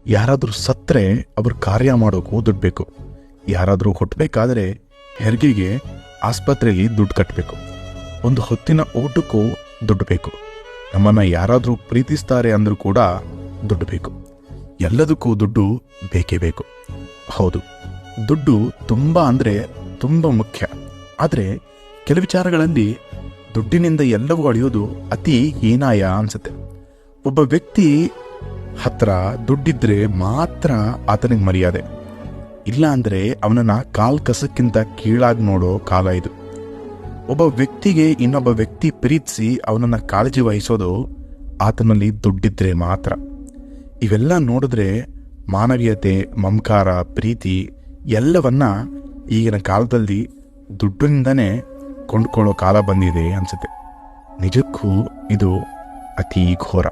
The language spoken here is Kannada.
ಯಾರಾದರೂ ಸತ್ತರೆ ಅವ್ರ ಕಾರ್ಯ ಮಾಡೋಕ್ಕೂ ದುಡ್ಡು ಬೇಕು. ಯಾರಾದರೂ ಹುಟ್ಟಬೇಕಾದ್ರೆ ಹೆರಿಗೆಗೆ ಆಸ್ಪತ್ರೆಯಲ್ಲಿ ದುಡ್ಡು ಕಟ್ಟಬೇಕು. ಒಂದು ಹೊತ್ತಿನ ಊಟಕ್ಕೂ ದುಡ್ಡು ಬೇಕು. ನಮ್ಮನ್ನು ಯಾರಾದರೂ ಪ್ರೀತಿಸ್ತಾರೆ ಅಂದರೂ ಕೂಡ ದುಡ್ಡು ಬೇಕು. ಎಲ್ಲದಕ್ಕೂ ದುಡ್ಡು ಬೇಕೇ ಬೇಕು. ಹೌದು, ದುಡ್ಡು ತುಂಬ ಅಂದರೆ ತುಂಬ ಮುಖ್ಯ. ಆದರೆ ಕೆಲವು ವಿಚಾರಗಳಲ್ಲಿ ದುಡ್ಡಿನಿಂದ ಎಲ್ಲವೂ ಅಳೆಯೋದು ಅತಿ ಹೀನಾಯ ಅನಿಸುತ್ತೆ. ಒಬ್ಬ ವ್ಯಕ್ತಿ ಹತ್ರ ದುಡ್ಡಿದ್ರೆ ಮಾತ್ರ ಆತನಿಗೆ ಮರ್ಯಾದೆ, ಇಲ್ಲ ಅಂದರೆ ಅವನನ್ನು ಕಾಲ್ ಕಸಕ್ಕಿಂತ ಕೀಳಾಗಿ ನೋಡೋ ಕಾಲ ಇದು. ಒಬ್ಬ ವ್ಯಕ್ತಿಗೆ ಇನ್ನೊಬ್ಬ ವ್ಯಕ್ತಿ ಪ್ರೀತಿಸಿ ಅವನನ್ನು ಕಾಳಜಿ ವಹಿಸೋದು ಆತನಲ್ಲಿ ದುಡ್ಡಿದ್ರೆ ಮಾತ್ರ. ಇವೆಲ್ಲ ನೋಡಿದ್ರೆ ಮಾನವೀಯತೆ, ಮಮಕಾರ, ಪ್ರೀತಿ ಎಲ್ಲವನ್ನ ಈಗಿನ ಕಾಲದಲ್ಲಿ ದುಡ್ಡಿನಿಂದನೇ ಕೊಂಡ್ಕೊಳ್ಳೋ ಕಾಲ ಬಂದಿದೆ ಅನಿಸುತ್ತೆ. ನಿಜಕ್ಕೂ ಇದು ಅತೀ ಘೋರ.